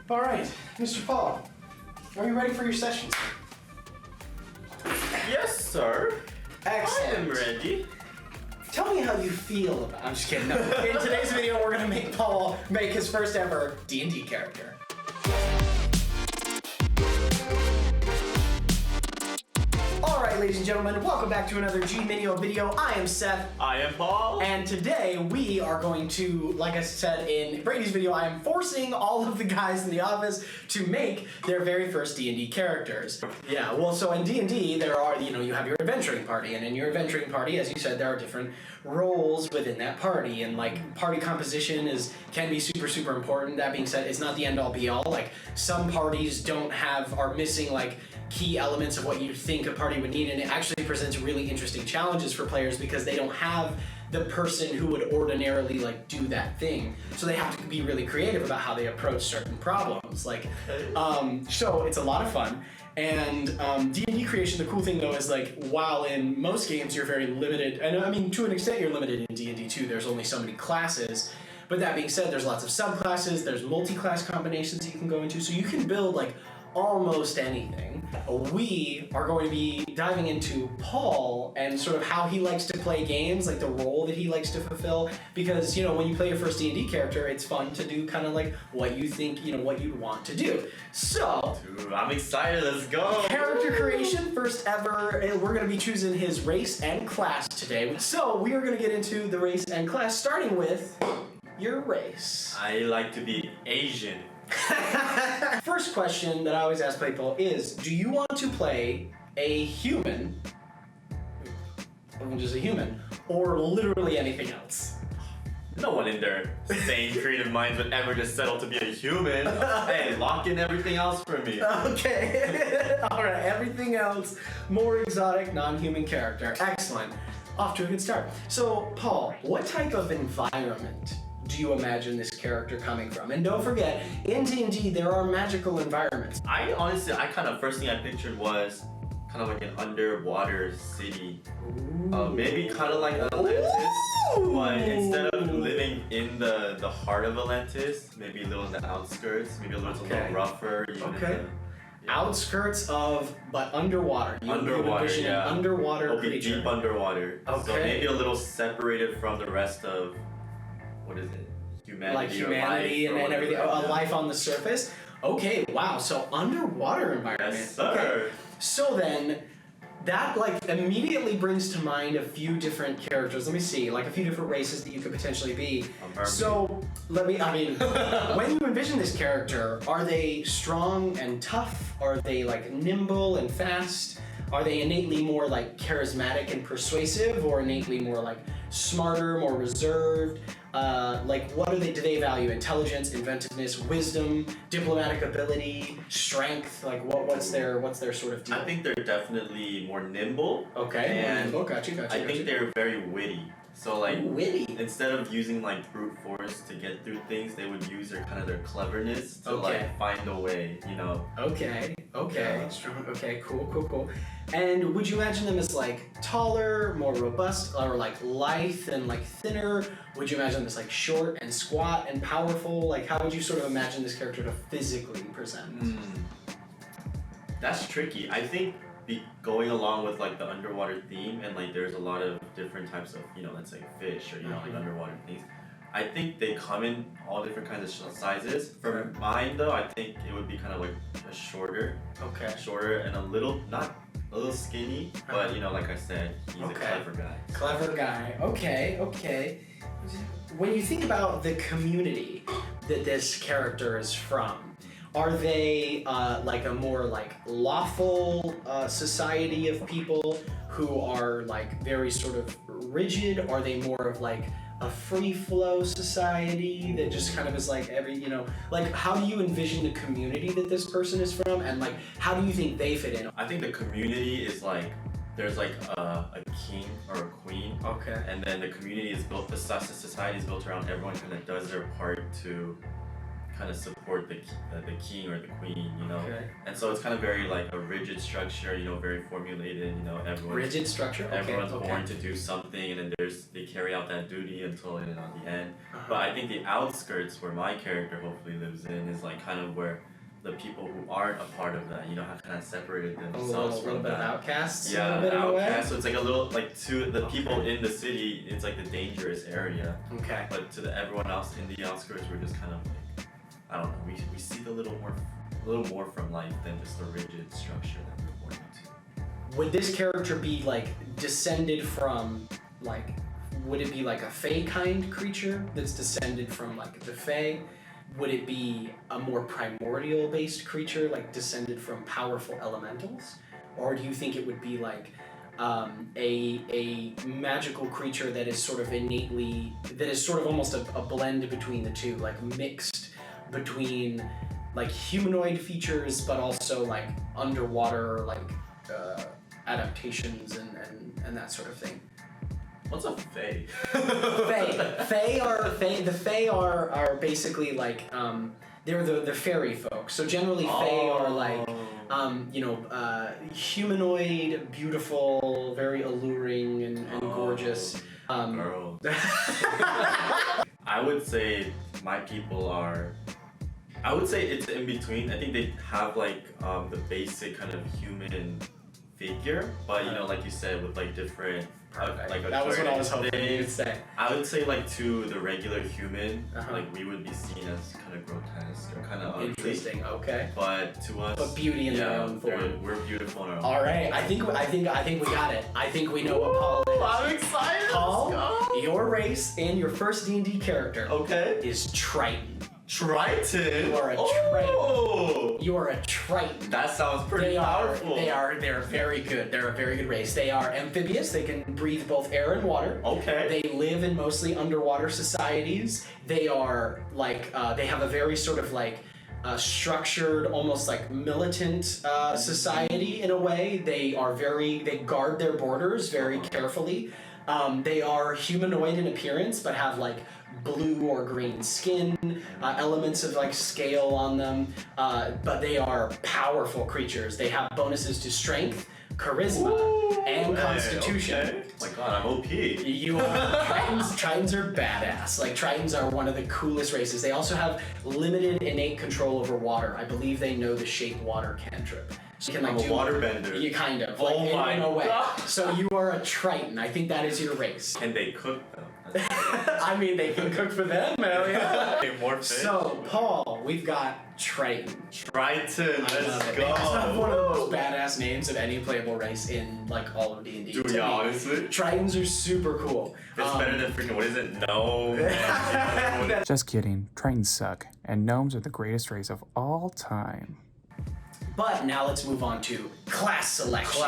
All right, Mr. Paul, are you ready for your session? Yes, sir. Excellent. I am ready. Tell me how you feel about. I'm just kidding. No. In today's video, we're gonna make Paul make his first ever D&D character. Alright, ladies and gentlemen, welcome back to another G-Mineo video. I am Seth. I am Paul. And today we are going to, like I said in Brady's video, I am forcing all of the guys in the office to make their very first D&D characters. Yeah, well, so in D&D, there are, you have your adventuring party, and in your adventuring party, as you said, there are different roles within that party, and like party composition can be super important. That being said, it's not the end all be all. Like some parties are missing like key elements of what you think a party would need, and it actually presents really interesting challenges for players because they don't have the person who would ordinarily like do that thing, so they have to be really creative about how they approach certain problems. Like, so it's a lot of fun. And D&D creation, the cool thing though is like, while in most games you're very limited, and I mean to an extent you're limited in D&D too, there's only so many classes, but that being said, there's lots of subclasses, there's multi-class combinations that you can go into, so you can build like almost anything. We are going to be diving into Paul and sort of how he likes to play games, like the role that he likes to fulfill, because when you play your first D&D character, it's fun to do kind of like what you think, what you'd want to do. So, dude, I'm excited, let's go! Character creation, first ever, and we're going to be choosing his race and class today. So, we are going to get into the race and class, starting with your race. I like to be Asian. First question that I always ask people is, do you want to play a human, just a human, or literally anything else? No one in their sane creative minds would ever just settle to be a human. Hey, lock in everything else for me. Okay. Alright, everything else, more exotic, non-human character. Excellent. Off to a good start. So, Paul, what type of environment do you imagine this character coming from? And don't forget, in D&D, there are magical environments. First thing I pictured was kind of like an underwater city. Maybe kind of like Atlantis, but instead of living in the heart of Atlantis, maybe a little in the outskirts, maybe a little rougher. Outskirts of, but underwater. Underwater creature. Deep underwater. Okay. So maybe a little separated from the rest of, what is it? Humanity and everything. A life on the surface. Okay, wow. So underwater environment. Yes, sir. Okay. So then, that immediately brings to mind a few different characters. Let me see, a few different races that you could potentially be. So when you envision this character, are they strong and tough? Are they nimble and fast? Are they innately more charismatic and persuasive, or innately more smarter, more reserved? What do they value? Intelligence, inventiveness, wisdom, diplomatic ability, strength? What's their sort of deal? I think they're definitely more nimble. Okay, and gotcha. I think they're very witty. So witty. Instead of using brute force to get through things, they would use their cleverness to find a way, Okay. Yeah. Strong. Okay, cool. And would you imagine them as taller, more robust, or lithe and thinner? Would you imagine them as short and squat and powerful? How would you sort of imagine this character to physically present? That's tricky. I think going along with the underwater theme, and there's a lot of different types of let's say fish or underwater things. I think they come in all different kinds of sizes. For mine though, I think it would be kind of a shorter. Okay. Shorter and not a little skinny, but like I said, he's a clever guy. Clever guy. Okay. When you think about the community that this character is from, are they a more lawful society of people who are very sort of rigid? Are they more of a free flow society that just kind of is how do you envision the community that this person is from, and how do you think they fit in? I think the community is there's a king or a queen. Okay. And then the community is built, the society is built around everyone kind of does their part to kind of support the king or the queen, you know. Okay. And so it's kind of very like a rigid structure, you know, very formulated, you know, Rigid structure. Okay. Everyone's born to do something, and then they carry out that duty until the end. But I think the outskirts where my character hopefully lives in is like kind of where the people who aren't a part of that, you know, have kind of separated themselves from a little bit that. of outcasts. Yeah, a bit outcasts. So it's like a little like to the people in the city, it's like the dangerous area. Okay. But to everyone else in the outskirts, we're just kind of like, I don't know. We see a little more from life than just the rigid structure that we're born into. Would this character be like descended from like? Would it be like a Fae kind creature that's descended from like the Fae? Would it be a more primordial based creature like descended from powerful elementals? Or do you think it would be like a magical creature that is sort of almost a blend between the two, like mixed between like humanoid features but also like underwater like adaptations and that sort of thing? What's a Fae? The Fae are basically like they're the fairy folk. So generally Fae are like humanoid, beautiful, very alluring and gorgeous. Girls. I would say my people are. I would say it's in between. I think they have like the basic kind of human figure, but you know, like you said, with like different. That was what I was hoping you would say. I would say like to the regular human, like we would be seen as kind of grotesque or kind of ugly. Interesting. Okay. But to us, but beauty in their own form. We're beautiful in our own. All right. I think we got it. I think we know what Paul is. I'm excited. Paul, your race and your first D&D character. Okay. Is Triton. Triton. You are a Triton. You are a Triton. That sounds pretty powerful. They're very good. They're a very good race. They are amphibious. They can breathe both air and water. Okay. They live in mostly underwater societies. They are like they have a very sort of like structured, almost like militant society in a way. They guard their borders very carefully. They are humanoid in appearance, but have like blue or green skin, elements of like scale on them, but they are powerful creatures. They have bonuses to strength, charisma, and constitution. Okay. Oh my god, I'm OP. You are Tritons are badass. Like Tritons are one of the coolest races. They also have limited innate control over water. I believe they know the shape water cantrip. So you can like I'm a waterbender. You kind of. Oh like, my in a way. god. So you are a Triton. I think that is your race. And they cook them. I mean, they can cook for them, hell yeah. More fish. So, Paul, we've got Triton. Triton, let's go. That's one of the most badass names of any playable race in like all of D&D. Dude, yeah, honestly. Tritons are super cool. It's better than freaking, what is it? No. Just kidding. Tritons suck, and gnomes are the greatest race of all time. But now let's move on to class selection.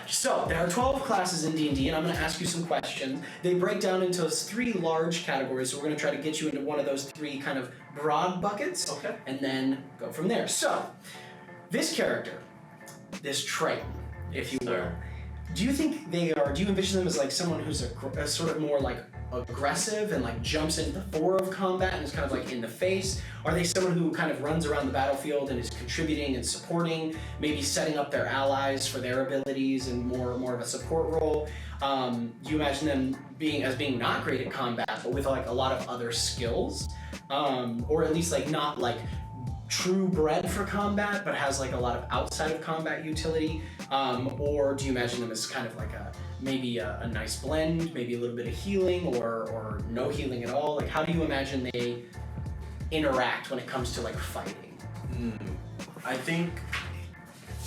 So there are 12 classes in D&D, and I'm going to ask you some questions. They break down into those 3 large categories, so we're going to try to get you into one of those 3 kind of broad buckets. Okay. And then go from there. So, this character, this Triton, if you will, do you envision them as like someone who's a sort of more like aggressive and like jumps into the fore of combat and is kind of like in the face? Are they someone who kind of runs around the battlefield and is contributing and supporting, maybe setting up their allies for their abilities and more of a support role? Do you imagine them being not great at combat, but with like a lot of other skills, or at least like not like true bred for combat, but has like a lot of outside of combat utility? Or do you imagine them as kind of like maybe a nice blend, maybe a little bit of healing or no healing at all? Like, how do you imagine they interact when it comes to like fighting? I think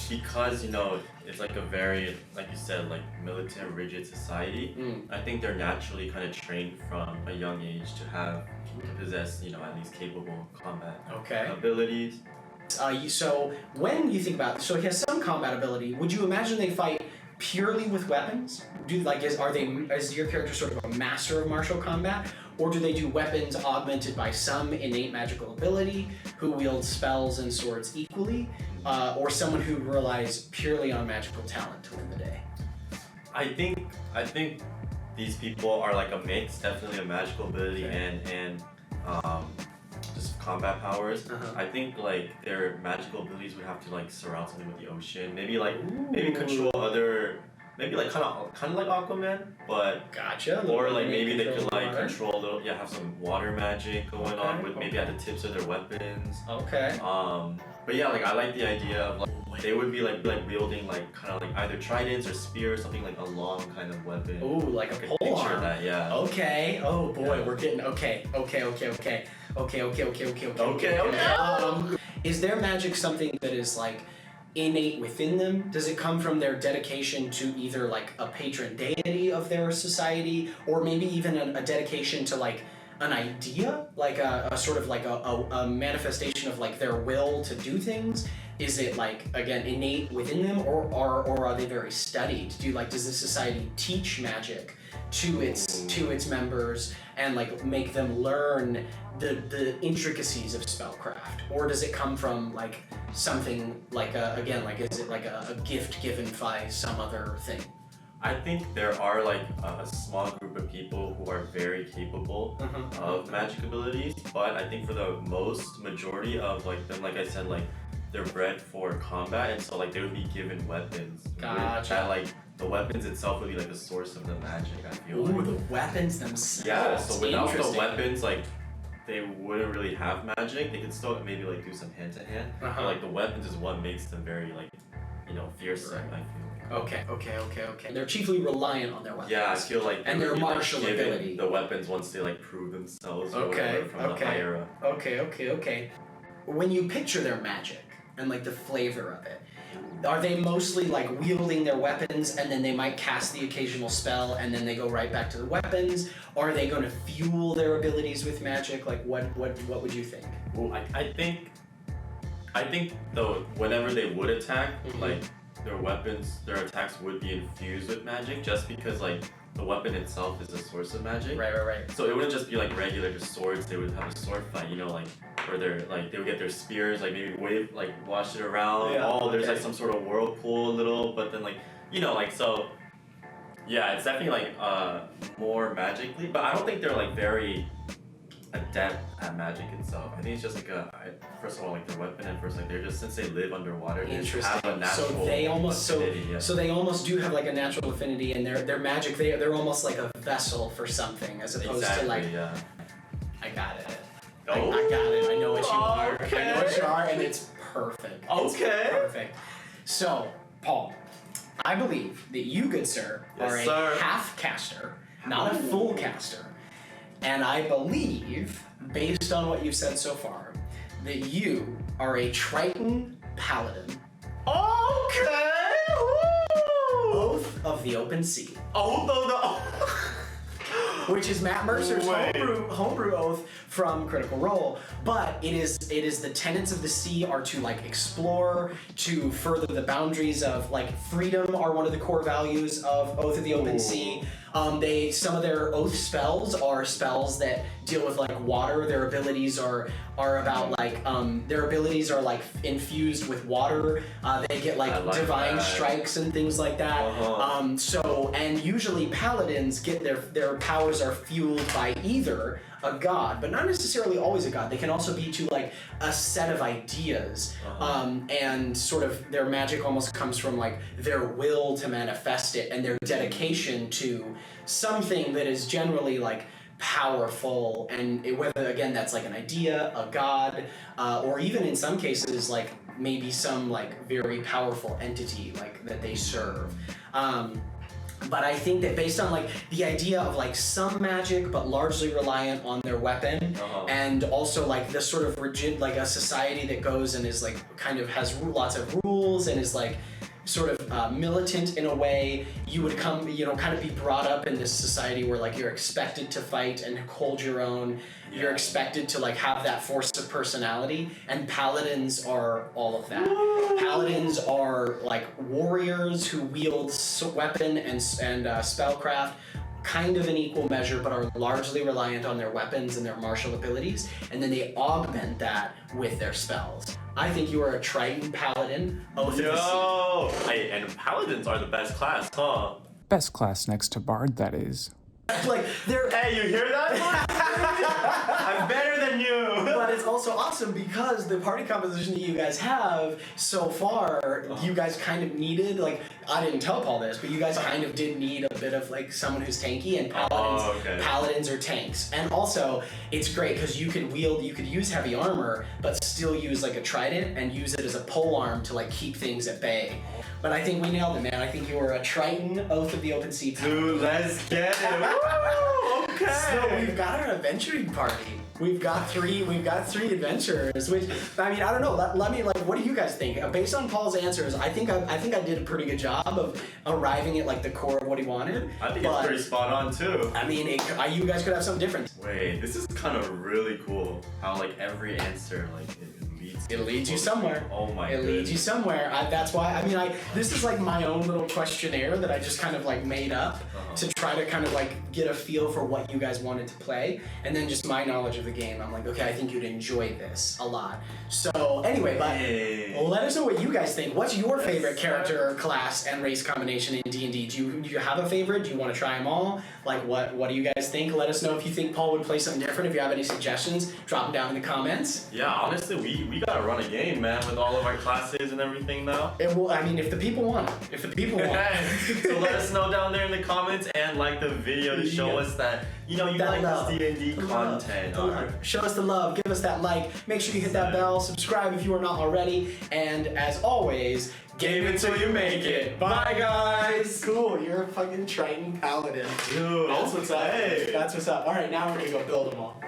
because, you know, it's like a very, like you said, like militant, rigid society, I think they're naturally kind of trained from a young age to possess, you know, at least capable combat abilities. So when you think about, so he has some combat ability, would you imagine they fight purely with weapons? Is your character sort of a master of martial combat? Or do they do weapons augmented by some innate magical ability, who wields spells and swords equally? Or someone who relies purely on magical talent to win the day? I think these people are like a mix, definitely a magical ability and just combat powers, I think like their magical abilities would have to like surround something with the ocean. Maybe maybe control other. Maybe like kind of like Aquaman, but gotcha. Or like maybe they could like control a little, have some water magic going on with maybe at the tips of their weapons. Okay. But yeah, like I like the idea of like they would be like wielding like kind of like either tridents or spears, something like a long kind of weapon. Ooh, like a pole picture arm. That, yeah. Okay. Oh boy, Yeah. we're getting okay. Is their magic something that is like innate within them? Does it come from their dedication to either like a patron deity of their society, or maybe even a dedication to like an idea, like a sort of like a manifestation of like their will to do things? Is it like, again, innate within them, or are they very studied? Does the society teach magic to its members and like make them learn the intricacies of spellcraft, or does it come from like something like is it like a gift given by some other thing? I think there are like a small group of people who are very capable of magic abilities, but I think for the majority of like them, like I said, like they're bred for combat, and so like they would be given weapons. Gotcha. That like the weapons itself would be like the source of the magic. I feel. Ooh, the weapons themselves. Yeah. So without the weapons, like they wouldn't really have magic. They could still maybe like do some hand to hand, but like the weapons is what makes them very like fearsome. Right. I feel. Okay. They're chiefly reliant on their weapons. Yeah, I feel like and their really, martial given ability. The weapons once they like prove themselves. Okay. From the higher up. Okay. When you picture their magic and like the flavor of it, are they mostly like wielding their weapons and then they might cast the occasional spell and then they go right back to the weapons? Or are they going to fuel their abilities with magic? Like what would you think? Well, I think though whenever they would attack, like their weapons, their attacks would be infused with magic, just because like the weapon itself is a source of magic. Right. So it wouldn't just be like regular just swords. They would have a sword fight, like where they're like they would get their spears, like maybe wash it around. Yeah, there's like some sort of whirlpool a little, but then like so. Yeah, it's definitely like more magically, but I don't think they're like very adept at magic itself. I think it's just like first of all like their weapon, and first like they're just, since they live underwater, they just have a natural affinity, so they almost do have like a natural affinity, and their magic they're almost like a vessel for something, as opposed to like I got it. I got it. I know what you are. Okay. I know what you are, and it's perfect. It's perfect. So, Paul, I believe that you, good sir, are a half caster, not a full caster. And I believe, based on what you've said so far, that you are a Triton Paladin. Okay! Oath of the Open Sea. Oath of the... Which is Matt Mercer's homebrew oath from Critical Role, but it is the tenets of the sea are to like explore, to further the boundaries of like freedom are one of the core values of Oath of the Open Sea. Some of their oath spells are spells that deal with like water. Their abilities are about like their abilities are like infused with water. They get like divine strikes and things like that. And usually paladins get their powers are fueled by either a god, but not necessarily always a god. They can also be to like a set of ideas, and sort of their magic almost comes from like their will to manifest it and their dedication to something that is generally like powerful, and whether again that's like an idea, a god, or even in some cases like maybe some like very powerful entity like that they serve. But I think that based on like the idea of like some magic but largely reliant on their weapon, and also like the sort of rigid like a society that goes and is like kind of has lots of rules and is like sort of militant in a way, you would come, kind of be brought up in this society where like you're expected to fight and hold your own. You're expected to like have that force of personality, and paladins are all of that. Paladins are like warriors who wield weapon and spellcraft kind of in equal measure, but are largely reliant on their weapons and their martial abilities, and then they augment that with their spells. I think you are a Triton Paladin, Oath of the Sea. Hey, and paladins are the best class, huh? Best class next to Bard, that is. Like they're. Hey, you hear that? I'm better than you. But it's also awesome because the party composition that you guys have so far, you guys kind of needed, like, I didn't tell Paul this, but you guys kind of did need a bit of like someone who's tanky, and paladins are tanks. And also, it's great because you could use heavy armor, but still use like a trident and use it as a pole arm to like keep things at bay. But I think we nailed it, man. I think you were a Triton Oath of the Open Sea. Dude, let's get it. Woo! Okay. So we've got our adventuring party. We've got three adventurers, which, I mean, I don't know. Let me, like, what do you guys think? Based on Paul's answers, I think I did a pretty good job of arriving at like the core of what he wanted. I think it's pretty spot on too. I mean, you guys could have something different. Wait, this is kind of really cool. How like every answer like it leads you somewhere. Oh my god. It leads you somewhere. That's why, I mean, this is like my own little questionnaire that I just kind of like made up to try to kind of like get a feel for what you guys wanted to play. And then just my knowledge of the game, I'm like, okay, I think you'd enjoy this a lot. So anyway, but let us know what you guys think. What's your favorite character, class, and race combination in D&D? Do you have a favorite? Do you want to try them all? Like, what do you guys think? Let us know if you think Paul would play something different. If you have any suggestions, drop them down in the comments. Yeah, honestly, we gotta run a game, man, with all of our classes and everything now. It will, I mean, if the people want it. If the people want it. So let us know down there in the comments and like the video to show us that, you know, you like love. this D&D content. Show us the love. Give us that like. Make sure you hit that bell. Subscribe if you are not already. And as always, game until you make it. Bye, guys. Cool. You're a fucking Triton Paladin. Dude, That's what's up. That's what's up. All right, now we're gonna go build them all.